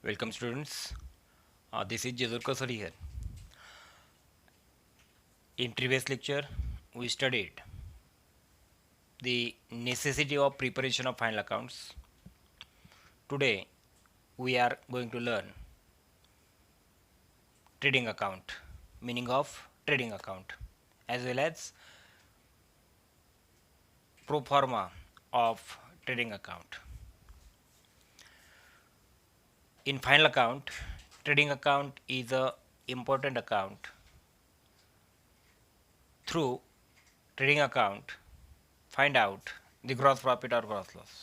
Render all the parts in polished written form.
Welcome students. This is Jazur Kasari here. In previous lecture, we studied the necessity of preparation of final accounts. Today, we are going to learn trading account, meaning of trading account, as well as pro forma of trading account. In final account, trading account is a important account. Through trading account, find out the gross profit or gross loss.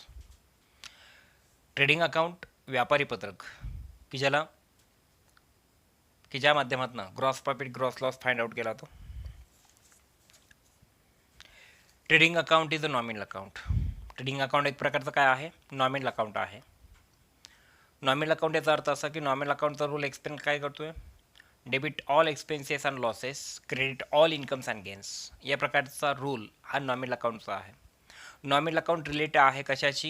Trading account व्यापारी पत्रक की ज्या माध्यमातून gross profit gross loss find out केला जातो. Trading account is a nominal account. Trading account एक प्रकारचं काय आहे? नॉमिनल अकाउंट आहे. नॉमिनल अकाउंट याचा अर्थ असा की नॉमिनल अकाउंटचा रूल एक्सप्लेन काय करतोय? Debit all expenses and losses, credit all incomes and gains. या प्रकारचा रूल हा नॉमिनल अकाउंटचा आहे. नॉमिनल अकाउंट रिलेटेड आहे कशाची?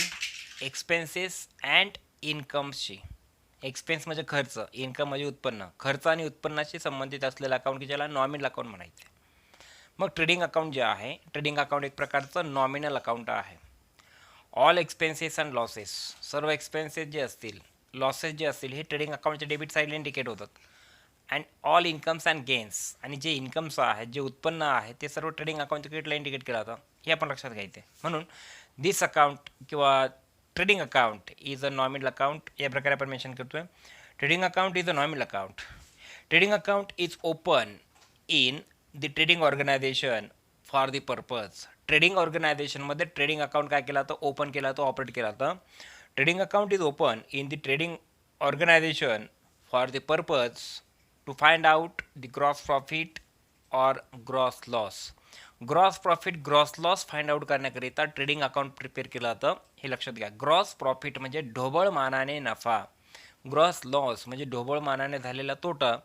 Expenses and इन्कम्सची. एक्सपेन्स म्हणजे खर्च, इन्कम म्हणजे उत्पन्न. खर्च आणि उत्पन्नाशी संबंधित असलेलं अकाउंट की ज्याला नॉमिनल अकाउंट म्हणायचं. मग ट्रेडिंग अकाउंट जे आहे, ट्रेडिंग अकाउंट एक प्रकारचं नॉमिनल अकाउंट आहे. ऑल एक्सपेन्सेस अँड लॉसेस, सर्व एक्सपेन्सेस जे असतील, लॉसेस जे असतील, हे ट्रेडिंग अकाउंटच्या डेबिट साईडला इंडिकेट होतात. And all incomes and gains, आणि जे इन्कम्स आहेत, जे उत्पन्न आहे, ते सर्व ट्रेडिंग अकाउंटच्या क्रेडिटला इंडिकेट केलं जातं. हे आपण लक्षात घ्यायचं आहे. म्हणून दिस अकाउंट किंवा trading account is a nominal account या प्रकारे आपण मेन्शन करतोय. Trading account is a nominal account. Trading account is open in the trading organisation for the purpose. ट्रेडिंग ऑर्गनायझेशनमध्ये ट्रेडिंग अकाउंट काय केलं जातं? ओपन केलं जातं, ऑपरेट केलं जातं. Trading account is open in the trading organisation for the purpose to find out the gross profit और gross loss. Gross profit gross loss find out करण्याकरिता ट्रेडिंग अकाउंट प्रिपेअर केलं जातं. हे लक्षात घ्या. ग्रॉस प्रॉफिट म्हणजे ढोबळ मानाने नफा, ग्रॉस लॉस म्हणजे ढोबळ मानाने झालेला तोटा,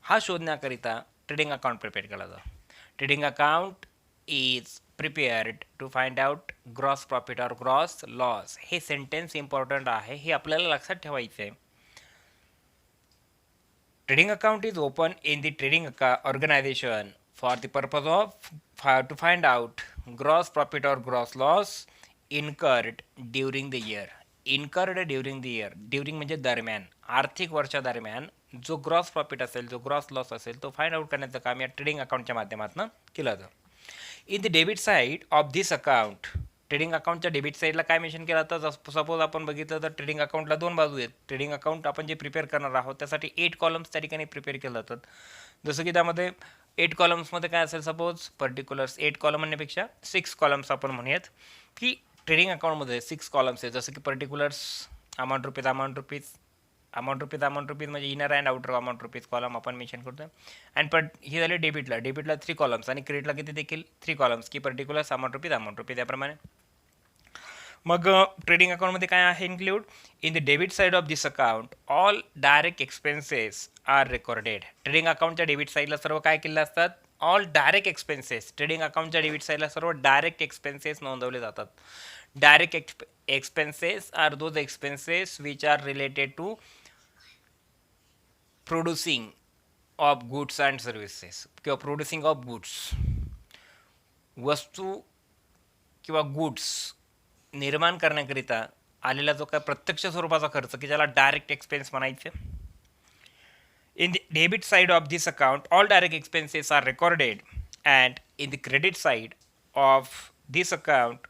हा शोधण्याकरिता ट्रेडिंग अकाउंट प्रिपेअर केला जातं. Trading account is prepared to find out gross profit और ग्रॉस लॉस. हे सेंटेन्स इम्पॉर्टंट आहे, हे आपल्याला लक्षात ठेवायचं आहे. Trading account is open in the trading organisation for the purpose of to find out gross profit और gross loss incurred during the year. Incurred during the year. During म्हणजे दरम्यान, आर्थिक वर्षादरम्यान जो ग्रॉस प्रॉफिट असेल, जो ग्रॉस लॉस असेल, तो find out करण्याचं काम या ट्रेडिंग अकाउंटच्या माध्यमातून केलं जातं. In the debit side of this account, trading अकाउंटच्या डेबिट साईडला काय मेन्शन केलं जातं? सपोज आपण बघितलं तर ट्रेडिंग अकाउंटला दोन बाजू आहेत. ट्रेडिंग अकाउंट आपण जे प्रिपेअर करणार आहोत त्यासाठी 8 कॉलम्स त्या ठिकाणी प्रिपेअर केले जातात. जसं की त्यामध्ये 8 कॉलम्समध्ये काय असेल? सपोज पर्टिक्युलर्स 8 कॉलम म्हणण्यापेक्षा 6 कॉलम्स आपण म्हणूयात की ट्रेडिंग अकाउंटमध्ये 6 कॉलम्स आहेत. जसं की पर्टिक्युलर्स, अमाऊंट रुपीज, म्हणजे inner and outer amount rupees column आपण मेन्शन करतो. अँड ही झाली डेबिटला 3 कॉलम्स, आणि क्रेडिटला किती देखील 3 कॉलम्स, की पर्टिक्युलर्स, अमाऊंट रुपीज याप्रमाणे. मग ट्रेडिंग अकाउंटमध्ये काय आहे include? In the debit side of this account all direct expenses are recorded. Trading अकाउंटच्या डेबिट साईडला सर्व काय केलेले असतात? All direct expenses. ट्रेडिंग अकाउंटच्या डेबिट साईडला सर्व डायरेक्ट एक्सपेन्सेस नोंदवले जातात. Direct expenses are those expenses which are related to producing of goods and services, किंवा प्रोड्युसिंग ऑफ गुड्स, वस्तू किंवा गुड्स निर्माण करण्याकरिता आलेला जो काय प्रत्यक्ष स्वरूपाचा खर्च की ज्याला डायरेक्ट एक्सपेन्स म्हणायचे. In the debit side of this account all direct expenses are recorded, and in the credit side of this account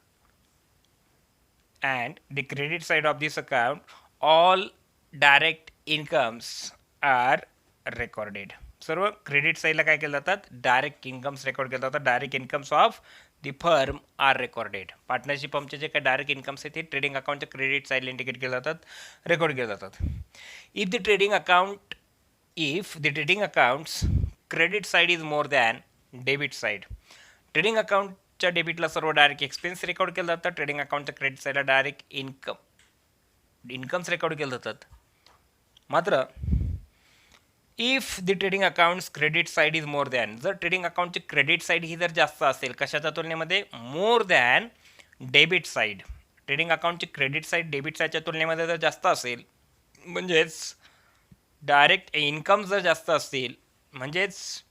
all direct incomes are recorded. सर्व क्रेडिट साईडला काय केलं जातात? डायरेक्ट इन्कम्स रेकॉर्ड केले जातात. Direct incomes of the firm are recorded. Partnership फर्मचे जे काही डायरेक्ट इन्कम्स आहेत ते ट्रेडिंग अकाउंटच्या क्रेडिट साईडला इंडिकेट केले जातात, रेकॉर्ड केले जातात. If the trading accounts credit side is more than debit side. Trading अकाउंटच्या डेबिटला सर्व डायरेक्ट एक्सपेन्स रेकॉर्ड केले जातात. ट्रेडिंग अकाउंटच्या क्रेडिट साईडला डायरेक्ट इन्कम्स रेकॉर्ड केले जातात. मात्र if the trading accounts credit side is more than, जर ट्रेडिंग अकाउंटची क्रेडिट साईड ही जर जास्त असेल, कशाच्या तुलनेमध्ये? More than debit side. Trading अकाउंटची क्रेडिट साईड डेबिट साईडच्या तुलनेमध्ये जर जास्त असेल, म्हणजेच डायरेक्ट इन्कम जर जास्त असतील, म्हणजेच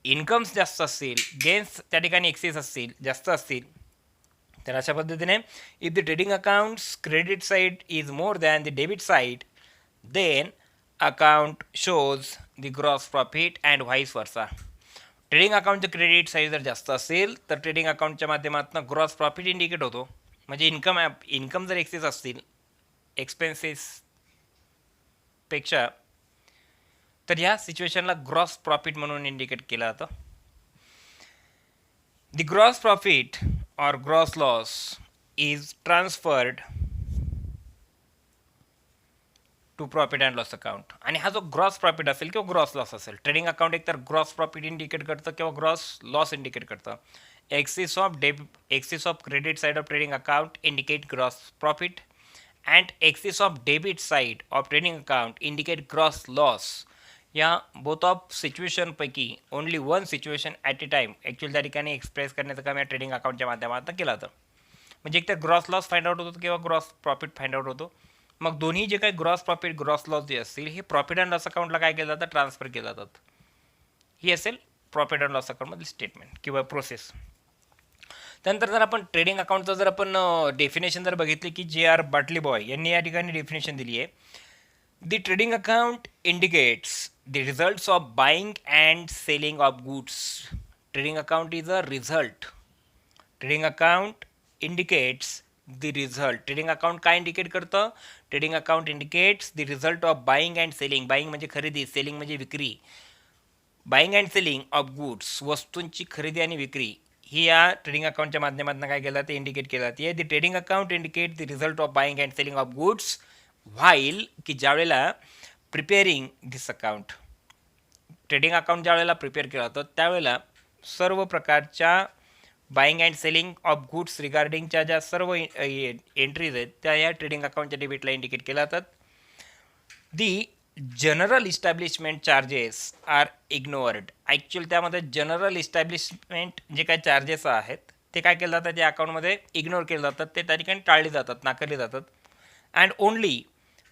इन्कम्स जास्त असतील, गेन्स त्या ठिकाणी एक्सेस असतील, जास्त असतील, तर अशा पद्धतीने if the trading accounts credit side is more than the debit side then account shows the gross profit and vice versa. Trading अकाउंटचं क्रेडिट साईड जर जास्त असेल तर ट्रेडिंग अकाउंटच्या माध्यमातून ग्रॉस प्रॉफिट इंडिकेट होतो. म्हणजे इन्कम जर एक्सेस असतील एक्सपेन्सेसपेक्षा तर ह्या सिच्युएशनला ग्रॉस प्रॉफिट म्हणून इंडिकेट केलं जातं. The gross profit or gross loss is transferred to profit and loss account. आणि हा जो ग्रॉस प्रॉफिट असेल किंवा ग्रॉस लॉस असेल, ट्रेडिंग अकाउंट एकतर ग्रॉस प्रॉफिट इंडिकेट करतं किंवा ग्रॉस लॉस इंडिकेट करतं. Excess of credit side of trading account indicate gross profit and excess of debit side of trading account indicate gross loss. या both of सिच्युएशनपैकी only one situation at a time actually त्या ठिकाणी express करण्याचं काम या trading अकाउंटच्या माध्यमातून केलं जातं. म्हणजे एकतर ग्रॉस लॉस फाइंड आउट होतो किंवा ग्रॉस प्रॉफिट फाइंड आउट होतो. मग दोन्ही जे काही ग्रॉस प्रॉफिट ग्रॉस लॉस जे असतील हे प्रॉफिट अँड लॉस अकाउंटला काय केलं जातं, ट्रान्सफर केलं जातात. ही असेल प्रॉफिट अँड लॉस अकाउंटमधील स्टेटमेंट किंवा प्रोसेस. त्यानंतर जर आपण ट्रेडिंग अकाउंटचं जर आपण डेफिनेशन जर बघितली की J.R. बाटली बॉय यांनी या ठिकाणी डेफिनेशन दिली आहे. The trading account indicates the results of buying and selling of goods. Trading account is a result. Trading account indicates the result. Trading account काय इंडिकेट करतं? Trading account indicates the result of buying and selling. Buying म्हणजे खरेदी, selling म्हणजे विक्री. Buying and selling of goods, वस्तूंची खरेदी आणि विक्री ही या ट्रेडिंग अकाउंटच्या माध्यमातून काय केलं जाते, इंडिकेट केलं जाते. The trading account indicates the result of buying and selling of goods while की ज्यावेळेला preparing this account, trading account ज्यावेळेला प्रिपेअर केलं जातं त्यावेळेला सर्व प्रकारच्या buying and selling of goods रिगार्डिंगच्या ज्या सर्व एंट्रीज आहेत त्या या ट्रेडिंग अकाउंटच्या डेबिटला इंडिकेट केल्या जातात. The general establishment charges are ignored. Actually त्यामध्ये जनरल इस्टॅब्लिशमेंट जे काही चार्जेस आहेत ते काय केलं जातात, या अकाउंटमध्ये इग्नोर केले जातात, ते त्या ठिकाणी टाळले जातात, नाकारले जातात. And only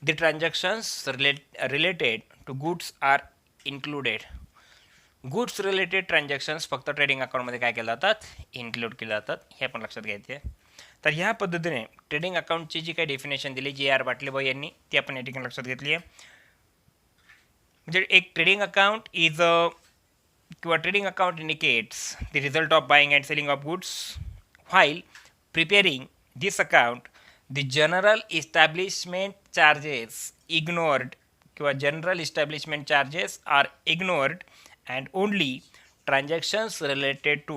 the transactions related to goods are included. Goods related transactions फक्त ट्रेडिंग अकाउंटमध्ये काय केले जातात, इन्क्लूड केले जातात. हे आपण लक्षात घ्यायचे आहे. तर ह्या पद्धतीने ट्रेडिंग अकाउंटची जी काही डेफिनेशन दिली J.R. बाटलीबॉय यांनी ती आपण या ठिकाणी लक्षात घेतली आहे. म्हणजे एक ट्रेडिंग अकाउंट इज किंवा trading account indicates the result of buying and selling of goods while preparing this account the general establishment charges ignored किंवा general establishment charges are ignored and only transactions related to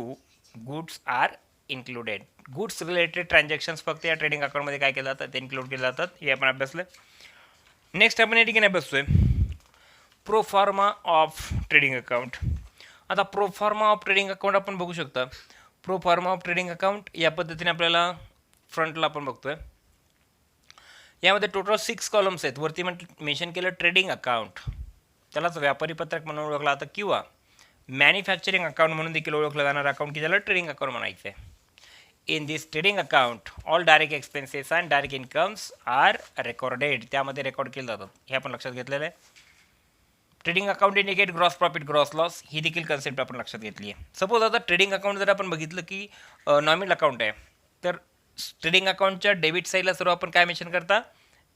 goods are included. goods related transactions फक्त या trading अकाउंटमध्ये काय केलं जातात, ते include केले जातात. हे आपण अभ्यासलं. नेक्स्ट आपण या ठिकाणी अभ्यासतोय प्रोफॉर्मा ऑफ ट्रेडिंग अकाउंट. आता प्रोफॉर्मा ऑफ ट्रेडिंग अकाउंट आपण बघू शकता. प्रोफॉर्मा ऑफ ट्रेडिंग अकाउंट या पद्धतीने आपल्याला फ्रंटला आपण बघतोय. यामध्ये टोटल 6 कॉलम्स आहेत. वरती मेन्शन केलं ट्रेडिंग अकाउंट, त्यालाच व्यापारी पत्रक म्हणून ओळखलं जातं किंवा मॅन्युफॅक्चरिंग अकाउंट म्हणून देखील ओळखलं जाणार अकाउंट की ज्याला ट्रेडिंग अकाउंट म्हणायचं आहे. In this trading account all direct expenses and direct incomes are recorded. त्यामध्ये रेकॉर्ड केले जातात. हे आपण लक्षात घेतलेलं आहे. Trading account indicate gross profit gross loss ही देखील कन्सेप्ट आपण लक्षात घेतली आहे. सपोज आता ट्रेडिंग अकाउंट जर आपण बघितलं की नॉमिनल अकाउंट आहे, तर ट्रेडिंग अकाउंटच्या डेबिट साईडला सर्व आपण काय मेन्शन करता,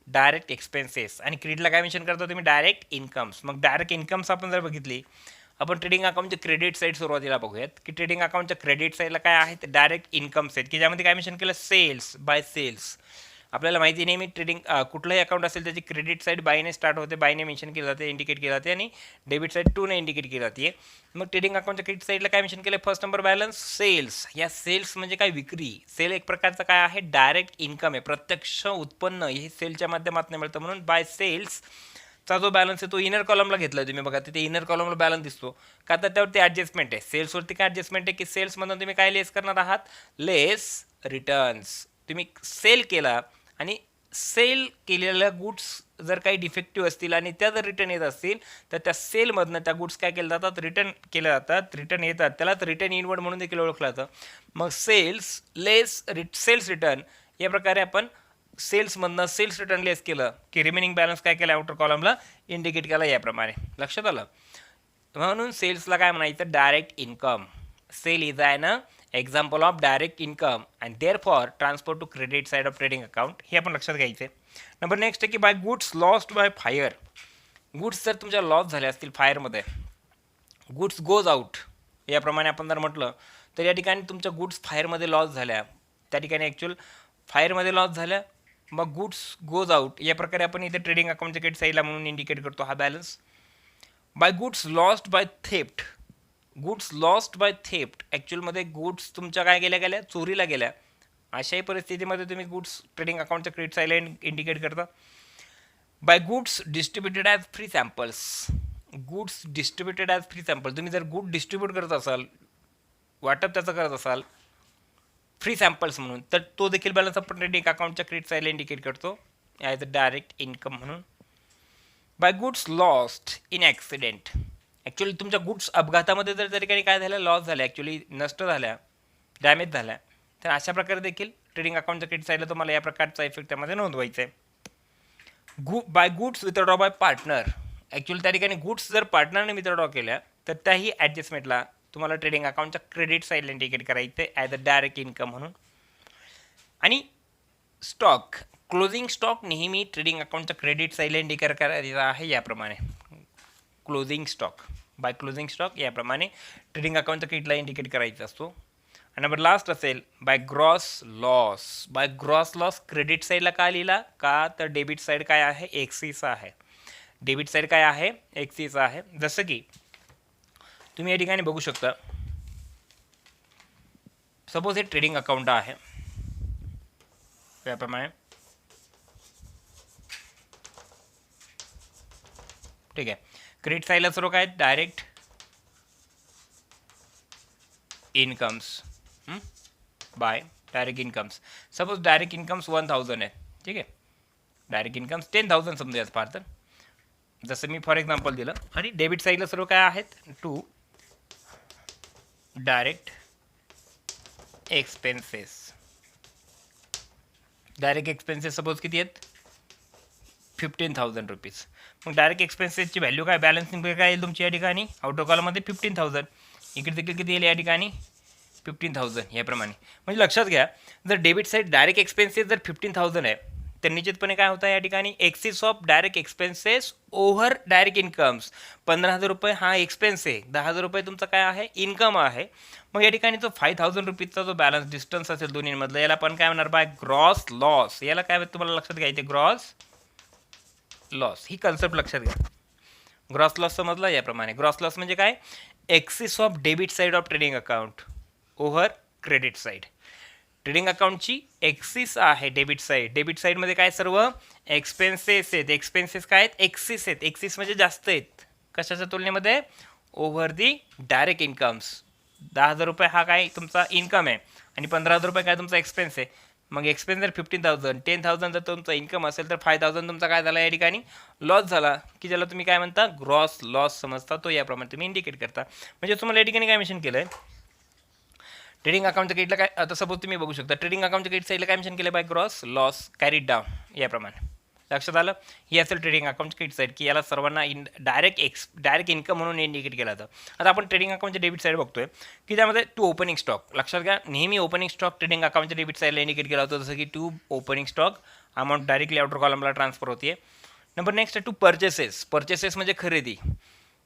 डायरेक्ट एक्सपेन्सेस, आणि क्रेडिटला काय मेन्शन करता तुम्ही, डायरेक्ट इन्कम्स. मग डायरेक्ट इन्कम्स आपण जर बघितली, आपण ट्रेडिंग अकाउंटचे क्रेडिट साईड सुरुवातीला बघूयात की ट्रेडिंग अकाउंटच्या क्रेडिट साईडला काय आहेत, डायरेक्ट इन्कम्स आहेत की ज्यामध्ये काय मेन्शन केलं, सेल्स बाय सेल्स. आपल्याला माहिती नेहमी ट्रेडिंग कुठलंही अकाउंट असेल त्याची क्रेडिट साईड बायने स्टार्ट होते, बायने मेन्शन केलं जाते, इंडिकेट केलं जाते, आणि डेबिट साईड 2 ने इंडिकेट केली जाते. मग ट्रेडिंग अकाउंटच्या क्रेडिट साईडला काय मेन्शन केलं, फर्स्ट नंबर बॅलन्स सेल्स. या सेल्स म्हणजे काय, विक्री. सेल एक प्रकारचं काय आहे, डायरेक्ट इन्कम आहे, प्रत्यक्ष उत्पन्न हे सेलच्या माध्यमातून मिळतं. म्हणून बाय सेल्स चा जो बॅलन्स आहे तो इनर कॉलमला घेतला. तुम्ही बघा तिथे इनर कॉलमला बॅलन्स दिसतो का, तर त्यावरती ॲडजस्टमेंट आहे. सेल्सवरती काय ॲडजस्टमेंट आहे की सेल्समधून तुम्ही काय लेस करणार आहात, लेस रिटर्न्स. तुम्ही सेल केला आणि सेल केलेल्या गुड्स जर काही डिफेक्टिव्ह असतील आणि त्या जर रिटर्न येत असतील तर त्या सेलमधनं त्या गुड्स काय केले जातात, रिटर्न केले जातात, रिटर्न येतात. त्यालाच रिटर्न इनवर्ड म्हणून देखील ओळखलं जातं. मग सेल्स लेस सेल्स रिटर्न या प्रकारे आपण सेल्समधनं सेल्स रिटर्न लेस केलं की रिमेनिंग बॅलन्स काय केलं आउटर कॉलमला इंडिकेट केला याप्रमाणे. लक्षात आलं. म्हणून सेल्सला काय म्हणायचं direct income. Sale is an example of direct income and therefore transfer to credit side of trading account. हे आपण लक्षात घ्यायचं आहे. नंबर नेक्स्ट आहे की by goods lost by fire. Goods जर तुमच्या लॉस झाले असतील फायरमध्ये, गुड्स गोज आउट याप्रमाणे आपण जर म्हटलं तर या ठिकाणी तुमच्या गुड्स फायरमध्ये लॉस झाल्या, त्या ठिकाणी ॲक्च्युअल फायरमध्ये लॉस झाल्या, मग गुड्स गोज आउट या प्रकारे आपण इथे ट्रेडिंग अकाउंटच्या क्रेडिट साईडला म्हणून इंडिकेट करतो हा balance. By goods lost by theft. Goods lost by theft ॲक्च्युअलमध्ये गुड्स तुमच्या काय गेल्या चोरीला गेल्या. अशाही परिस्थितीमध्ये तुम्ही गुड्स ट्रेडिंग अकाउंटच्या क्रेडिट साईडला इंडिकेट करता. By goods distributed as free samples. Goods distributed as free sample. तुम्ही जर गुड डिस्ट्रीब्यूट करत असाल, वाटप त्याचं करत असाल फ्री सॅम्पल्स म्हणून, तर तो देखील बॅलन्स आपण ट्रेडिंग अकाउंटच्या क्रेडिट साईडला इंडिकेट करतो ॲज अ डायरेक्ट इन्कम म्हणून. By goods lost in accident. Actually तुमच्या गुड्स अपघातामध्ये जर त्या ठिकाणी काय झालं लॉस झाल्या, ॲक्च्युअली नष्ट झाल्या, डॅमेज झाल्या, तर अशा प्रकारे देखील ट्रेडिंग अकाउंटच्या क्रेडिट साईडला तुम्हाला या प्रकारचा इफेक्ट त्यामध्ये नोंदवायचा आहे. By goods withdraw by partner. Actually त्या ठिकाणी गुड्स जर पार्टनरने विथड्रॉ केल्या तर त्याही ॲडजस्टमेंटला तुम्हाला ट्रेडिंग अकाउंटच्या क्रेडिट साईडला इंडिकेट करायचं आहे ॲज अ डायरेक्ट इन्कम म्हणून. आणि स्टॉक क्लोजिंग स्टॉक नेहमी ट्रेडिंग अकाउंटच्या क्रेडिट साईडला इंडिकेट करायचा आहे याप्रमाणे. Closing stock by closing stock याप्रमाणे ट्रेडिंग अकाउंटच्या क्रेडिटला इंडिकेट करायचा असतो. आणि नंबर लास्ट असेल by gross loss. By gross loss credit साईडला काय लिहिला का, तर डेबिट साईड काय आहे एक्सिस आहे. डेबिट साईड काय आहे एक्सिस आहे. जसं की तुम्ही या ठिकाणी बघू शकता, सपोज हे ट्रेडिंग अकाउंट आहे याप्रमाणे, ठीक आहे. क्रेडिट साईडला सर्व काय direct incomes by direct incomes. Suppose direct incomes 1000 आहे, ठीक आहे. डायरेक्ट इन्कम्स 10,000 समजूयात फार तर, जसं मी फॉर एक्झाम्पल दिलं. आणि डेबिट साईडला सर्व काय आहेत to direct expenses. Direct expenses suppose किती आहेत 15,000 रुपीज. मग डायरेक्ट एक्सपेन्सेसची व्हॅल्यू काय बॅलन्सिंग काय येईल तुमची या ठिकाणी आउटर कॉलममध्ये 15,000. इकडे देखील किती येईल या ठिकाणी 15,000 याप्रमाणे. म्हणजे लक्षात घ्या जर डेबिट साईड डायरेक्ट एक्सपेन्सेस जर 15,000 आहे तर निश्चितपणे काय होतं या ठिकाणी axis of direct expenses over direct incomes. 15,000 रुपये हा एक्सपेन्स आहे, 10,000 रुपये तुमचा काय आहे इन्कम आहे. मग या ठिकाणी जो 5,000 रुपीजचा जो बॅलन्स डिस्टन्स असेल दोन्हीमधला याला पण काय म्हणणार बाय ग्रॉस लॉस. याला काय तुम्हाला लक्षात घ्यायचं ग्रॉस लॉस. ही कन्सेप्ट लक्षात घ्या. ग्रॉस लॉस समजला याप्रमाणे. ग्रॉस लॉस म्हणजे काय excess of debit side of trading account over credit side. Trading अकाउंटची एक्सिस आहे डेबिट साईड. डेबिट साईडमध्ये काय सर्व एक्सपेन्सेस आहेत. एक्सपेन्सेस काय आहेत एक्सिस आहेत. एक्सिस म्हणजे जास्त आहेत कशाच्या तुलनेमध्ये ओव्हर दी डायरेक्ट इन्कम्स. 10,000 रुपये हा काय तुमचा इन्कम आहे आणि 15,000 रुपये काय तुमचा एक्सपेन्स आहे. मग एक्सपेन्स जर 15,000 10,000 जर तुमचा इन्कम असेल तर 5,000 तुमचा काय झाला या ठिकाणी लॉस झाला की ज्याला तुम्ही काय म्हणता ग्रॉस लॉस समजता. तो याप्रमाणे तुम्ही इंडिकेट करता. म्हणजे तुम्हाला या ठिकाणी काय मेन्शन केलं आहे ट्रेडिंग अकाउंटच्या क्रेडिटला काय. आता सपोज तुम्ही बघू शकता ट्रेडिंग अकाउंटच्या क्रेडिट साईडला काय मेन्शन केलं by gross loss carried down याप्रमाणे. लक्षात आलं. ही असेल ट्रेडिंग अकाउंटची क्रेडिट साईड की याला सर्वांना डायरेक्ट इन्कम म्हणून इंडिकेट केलं जातं. आता आपण ट्रेडिंग अकाउंटच्या डेबिट साईड बघतोय की त्यामध्ये टू ओपनिंग स्टॉक. लक्षात घ्या नेहमी ओपनिंग स्टॉक ट्रेडिंग अकाउंटच्या डेबिट साईडला इंडिकेट केला होता. जसं की to opening stock amount directly outer कॉलमला ट्रान्सफर होते. नंबर नेक्स्ट आहे टू परचेसेस. परचेसेस म्हणजे खरेदी.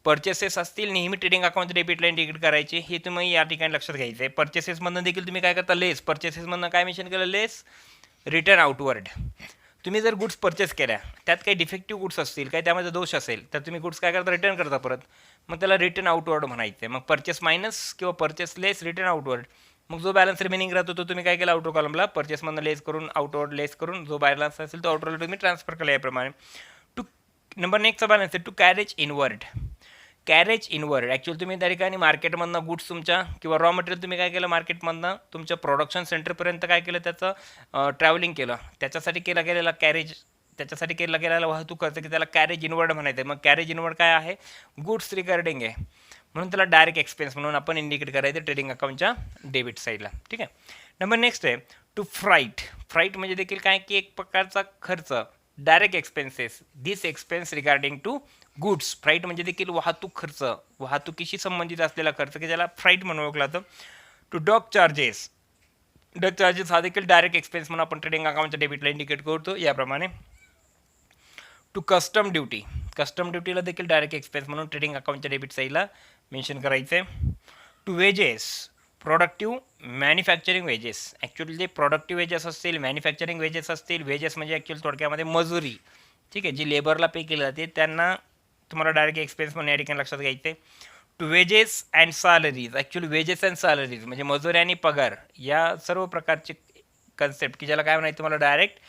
पर्चेसेस असतील नेहमी ट्रेडिंग अकाउंट डेबिटला इंडिकेट करायचे हे तुम्ही या ठिकाणी लक्षात घ्यायचं आहे. पर्चेसेसमधनं देखील तुम्ही काय करता लेस. पर्चेसेसमधनं काय मेन्शन केलं लेस रिटर्न आउटवर्ड. तुम्ही जर गुड्स परचेस केल्या त्यात काही डिफेक्टिव्ह गुड्स असतील काही त्यामध्ये दोष असेल तर तुम्ही गुड्स काय करता रिटर्न करता परत. मग त्याला रिटर्न आउटवर्ड म्हणायचं आहे. मग परचेस मायनस किंवा परचेस लेस रिटर्न आउटवर्ड. मग जो बॅलन्स रिमेनिंग राहतो तो तुम्ही काय केला आउटर कॉलमला परचेसमधनं लेस करून आउटवर्ड लेस करून जो बॅलन्स असेल तो आउटवर्ड तुम्ही ट्रान्सफर केला याप्रमाणे. टू नंबर नेक्स्टचा बॅलन्स आहे to carriage inward. Carriage inward actually तुम्ही त्या ठिकाणी मार्केटमधनं गुड्स तुमच्या किंवा रॉ मटेरियल तुम्ही काय केलं मार्केटमधनं तुमच्या प्रोडक्शन सेंटरपर्यंत काय केलं त्याचं ट्रॅव्हलिंग केलं. त्याच्यासाठी गेलेला कॅरेज त्याच्यासाठी गेलेला वाहतूक खर्च की त्याला कॅरेज इनवर्ड म्हणायचं आहे. मग कॅरेज इनवर्ड काय आहे गुड्स रिगार्डिंग आहे म्हणून त्याला डायरेक्ट एक्सपेन्स म्हणून आपण इंडिकेट करायचं ट्रेडिंग अकाउंटच्या डेबिट साईडला. ठीक आहे. नंबर नेक्स्ट आहे टू फ्राईट म्हणजे देखील काय की एक प्रकारचा खर्च, direct expenses, this expense regarding to goods. Freight म्हणजे देखील वाहतूक खर्च, वाहतुकीशी संबंधित असलेला खर्च की ज्याला फ्राईट म्हणून ओळखला जातं. टू डॉक चार्जेस हा देखील डायरेक्ट एक्सपेन्स म्हणून आपण ट्रेडिंग अकाउंटच्या डेबिटला इंडिकेट करतो याप्रमाणे. टू कस्टम ड्युटीला देखील डायरेक्ट एक्सपेन्स म्हणून ट्रेडिंग अकाउंटच्या डेबिट साईडला मेन्शन करायचं आहे. To wages, productive manufacturing wages, actually जे प्रोडक्टिव्ह वेजेस असतील, मॅन्युफॅक्चरिंग वेजेस असतील, वेजेस म्हणजे ॲक्च्युअली थोडक्यामध्ये मजुरी, ठीक आहे, जी लेबरला पे केली जाते त्यांना तुम्हाला डायरेक्ट एक्सपेन्स म्हणून या ठिकाणी लक्षात घ्यायचं आहे. To wages and salaries, actually wages and salaries म्हणजे मजुरी आणि पगार या सर्व प्रकारचे कन्सेप्ट की ज्याला काय म्हणायचं तुम्हाला डायरेक्ट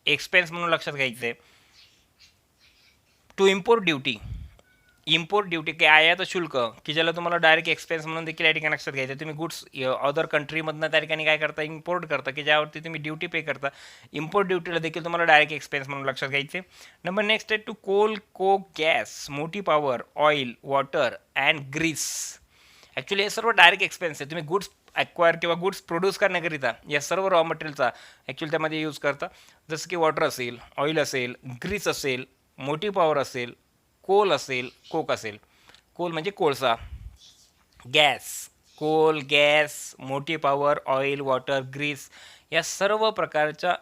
एक्सपेन्स म्हणून लक्षात घ्यायचं आहे. टू इम्पोर्ट ड्युटी की आयात शुल्क की ज्याला तुम्हाला डायरेक्ट एक्सपेन्स म्हणून देखील या ठिकाणी लक्षात घ्यायचं. तुम्ही गुड्स अदर कंट्रीमधनं त्या ठिकाणी काय करता, इम्पोर्ट करता की ज्यावरती तुम्ही ड्युटी पे करता. इम्पोर्ट ड्युटीला देखील तुम्हाला डायरेक्ट एक्सपेन्स म्हणून लक्षात घ्यायचे. नंबर नेक्स्ट आहे टू कोल, कोक, गॅस, मोठी power, oil, water and grease. Actually हे सर्व डायरेक्ट एक्सपेन्स आहे. तुम्ही गुड्स ॲक्वायर किंवा गुड्स प्रोड्यूस करण्याकरिता या सर्व रॉ मटेरियलचा ॲक्च्युअली त्यामध्ये यूज करता. जसं की वॉटर असेल, ऑइल असेल, ग्रीस असेल, मोठी पॉवर असेल, कोल असेल, कोक असेल. कोल म्हणजे कोळसा, गॅस, कोल, गॅस, मोठी पॉवर, ऑइल, वॉटर, ग्रीस या सर्व प्रकारच्या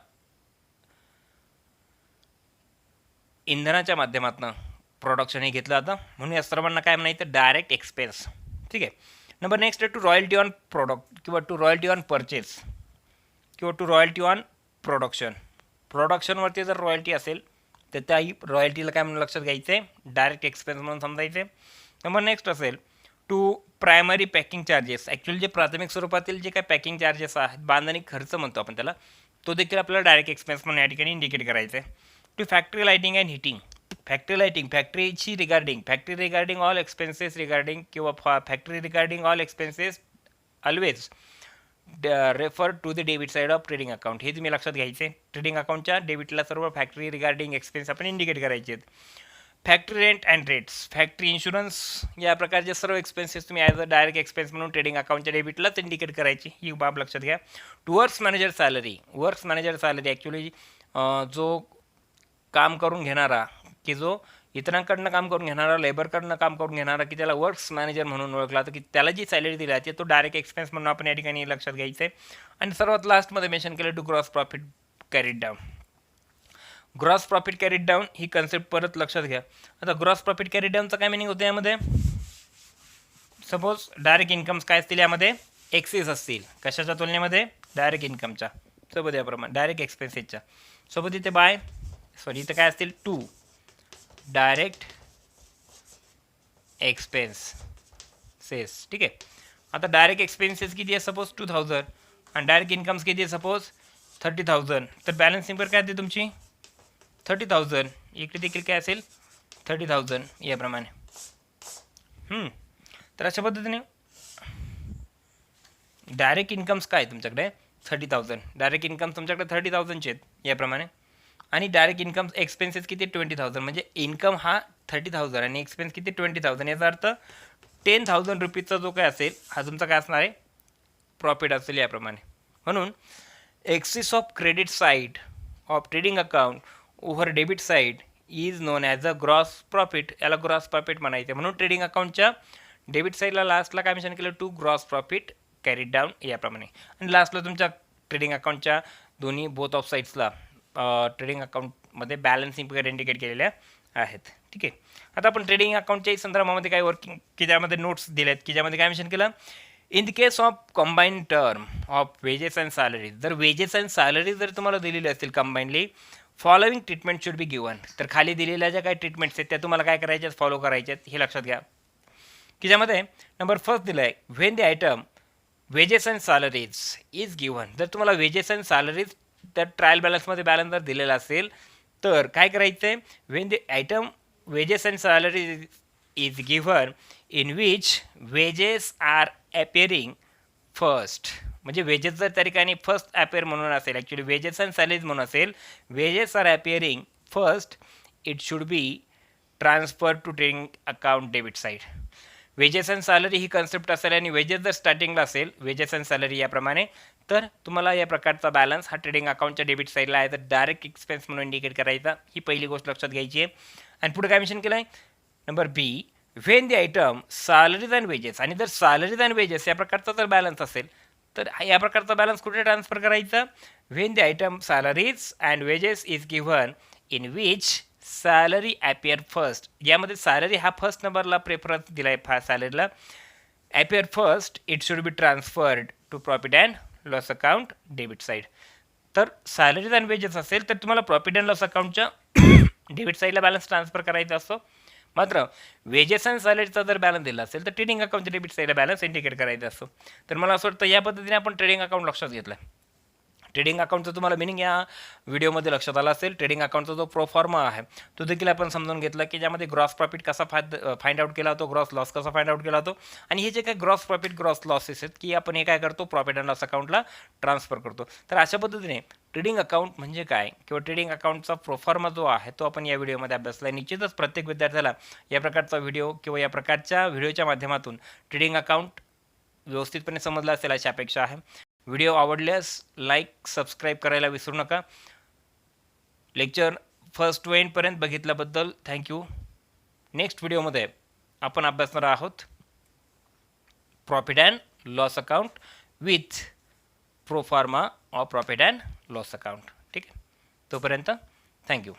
इंधनाच्या माध्यमातून प्रोडक्शन हे घेतलं जातं म्हणून या सर्वांना काय म्हणायचं डायरेक्ट एक्सपेन्स. ठीक आहे. नंबर नेक्स्ट आहे टू रॉयल्टी ऑन प्रोडक्ट किंवा टू रॉयल्टी ऑन परचेस किंवा टू रॉयल्टी ऑन प्रोडक्शन. प्रोडक्शनवरती जर रॉयल्टी असेल तर त्याही रॉयल्टीला काय म्हणून लक्षात घ्यायचं आहे डायरेक्ट एक्सपेन्स म्हणून समजायचे. नंबर नेक्स्ट असेल to primary packing charges. Actually जे प्राथमिक स्वरूपातील जे काही पॅकिंग चार्जेस आहेत, बांधणी खर्च म्हणतो आपण त्याला, तो देखील आपल्याला डायरेक्ट एक्सपेन्स म्हणून या ठिकाणी इंडिकेट करायचं आहे. To factory lighting and heating, फॅक्टरीची factory regarding all expenses regarding किंवा factory regarding all expenses always refer to the debit side of trading account. हे तुम्ही लक्षात घ्यायचे. ट्रेडिंग अकाउंटच्या डेबिटला सर्व फॅक्टरी रिगार्डिंग एक्सपेन्स आपण इंडिकेट करायचे आहेत. Factory rent and rates, factory insurance या प्रकारचे सर्व एक्सपेन्सेस तुम्ही ॲज अ डायरेक्ट एक्सपेन्स म्हणून ट्रेडिंग अकाउंटच्या डेबिटलाच इंडिकेट करायची, ही बाब लक्षात घ्या. To works manager salary actually जो काम करून घेणारा की जो इतरांकडनं काम करून घेणारा, लेबरकडनं काम करून घेणारा की त्याला वर्क्स मॅनेजर म्हणून ओळखला जातं की त्याला जी सॅलरी दिली जाते तो डायरेक्ट एक्सपेन्स म्हणून आपण या ठिकाणी लक्षात घ्यायचं आहे. आणि सर्वात लास्टमध्ये मेन्शन केलं to gross profit carried down. Gross profit carried down ही कन्सेप्ट परत लक्षात घ्या. आता ग्रॉस प्रॉफिट कॅरीड डाऊनचं काय मिनिंग होतं यामध्ये, सपोज डायरेक्ट इन्कम्स काय असतील यामध्ये एक्सेस असतील, कशाच्या तुलनेमध्ये डायरेक्ट इन्कमच्या सोबत, याप्रमाणे डायरेक्ट एक्सपेन्सेसच्या सोबत इथं काय असतील टू डायरेक्ट एक्सपेन्सेस. ठीक आहे. आता डायरेक्ट एक्सपेन्सेस किती आहे सपोज 2000 आणि डायरेक्ट इन्कम्स किती आहे सपोज 30,000. तर बॅलन्स नंबर काय आहे तुमची 30,000, इकडे देखील काय असेल 30,000 याप्रमाणे. तर अशा पद्धतीने डायरेक्ट इन्कम्स काय तुमच्याकडे 30,000, डायरेक्ट इन्कम तुमच्याकडे 30,000चे आहेत याप्रमाणे. आणि डायरेक्ट इन्कम एक्सपेन्सेस किती 20,000, म्हणजे इन्कम हा 30,000 आणि एक्सपेन्स किती 20,000. याचा अर्थ 10,000 रुपीजचा जो काय असेल हा तुमचा काय असणार आहे प्रॉफिट असेल याप्रमाणे. म्हणून axis of credit side of trading account over debit side is non as a gross profit. याला ग्रॉस प्रॉफिट म्हणायचं. म्हणून ट्रेडिंग अकाउंटच्या डेबिट साईडला लास्टला काय मेन्शन केलं to gross profit carried down याप्रमाणे. आणि लास्टला तुमच्या ट्रेडिंग अकाउंटच्या दोन्ही बोथ ऑफ साईड्सला ट्रेडिंग अकाउंटमध्ये बॅलन्सिंग वगैरे इंडिकेट केलेल्या आहेत. ठीक आहे. आता आपण ट्रेडिंग अकाउंटच्याही संदर्भामध्ये काही वर्किंग की ज्यामध्ये नोट्स दिले आहेत की ज्यामध्ये काय मेन्शन केलं in the case of combine term of wedges and salaries. जर वेजेस अँड सॅलरीज जर तुम्हाला दिलेली असतील combinedly, following treatment should be given. तर खाली दिलेल्या ज्या काही ट्रीटमेंट्स आहेत त्या तुम्हाला काय करायच्या फॉलो करायच्या आहेत हे लक्षात घ्या. की ज्यामध्ये नंबर फर्स्ट दिलं आहे when the item wages and salaries is given. जर तुम्हाला वेजेस अँड सॅलरीज त्या ट्रायल बॅलन्समध्ये बॅलन्स जर दिलेला असेल तर काय करायचं आहे when the item wages and salaries is given in which wages are appearing first. म्हणजे वेजेस जर त्या ठिकाणी फर्स्ट अपेअर म्हणून असेल, ॲक्च्युली वेजेस अँड सॅलरीज म्हणून असेल, wages are appearing first, it should be transfer to trading account debit side. Wages and salary ही concept असेल आणि वेजेस जर स्टार्टिंगला असेल वेजेस अँड सॅलरी याप्रमाणे तर तुम्हाला या प्रकारचा बॅलन्स हा ट्रेडिंग अकाउंटच्या डेबिट साईडला आहे तर डायरेक्ट एक्सपेन्स म्हणून इंडिकेट करायचा, ही पहिली गोष्ट लक्षात घ्यायची आहे. आणि पुढे काय मेन्शन केलं आहे, number B, when the item salaries and wages, आणि जर सॅलरीज अँड वेजेस या प्रकारचा जर बॅलन्स असेल तर या प्रकारचा बॅलन्स कुठे ट्रान्सफर करायचा, when the item salaries and wages is given in which salary appear first, यामध्ये सॅलरी हा फर्स्ट नंबरला प्रेफरन्स दिला आहे सॅलरीला, appear first it should be transferred to profit and loss account debit side. तर salaries and wages असेल तर तुम्हाला प्रॉफिट अँड लॉस अकाउंटच्या डेबिट साईडला बॅलन्स ट्रान्सफर करायचा असतो. मात्र वेजेस अँड सॅलरीचा जर बॅलन्स दिला असेल तर ट्रेडिंग अकाउंटच्या डेबिट साईडला बॅलन्स इंडिकेट करायचा असतो. तर मला असं वाटतं या पद्धतीने आपण ट्रेडिंग अकाउंट लक्षात घेतलं. ट्रेडिंग अकाउंटचं तुम्हाला मिनिंग या व्हिडिओमध्ये लक्षात आला असेल. ट्रेडिंग अकाउंटचा जो प्रोफॉर्मा आहे तो देखील आपण समजून घेतला की ज्यामध्ये ग्रॉस प्रॉफिट कसा फाइंड आउट केला होतो, ग्रॉस लॉस कसा फाइंड आउट केला होतो, आणि हे जे काही ग्रॉस प्रॉफिट ग्रॉस लॉसेस आहेत की आपण हे काय करतो, प्रॉफिट अँड लॉस अकाउंटला ट्रान्सफर करतो. तर अशा पद्धतीने ट्रेडिंग अकाउंट म्हणजे काय किंवा ट्रेडिंग अकाउंटचा प्रोफॉर्मा जो आहे तो आपण या व्हिडिओमध्ये अभ्यासला. निश्चितच प्रत्येक विद्यार्थ्याला या प्रकारचा व्हिडिओ किंवा या प्रकारच्या व्हिडिओच्या माध्यमातून ट्रेडिंग अकाउंट व्यवस्थितपणे समजला असेल अशी अपेक्षा आहे. व्हिडिओ आवडल्यास लाईक सबस्क्राईब करायला विसरू नका. लेक्चर फर्स्ट टू एंडपर्यंत बघितल्याबद्दल थँक्यू. नेक्स्ट व्हिडिओमध्ये आपण अभ्यासणार आहोत profit and loss account with proforma of profit and loss account. ठीक आहे, तोपर्यंत थँक्यू.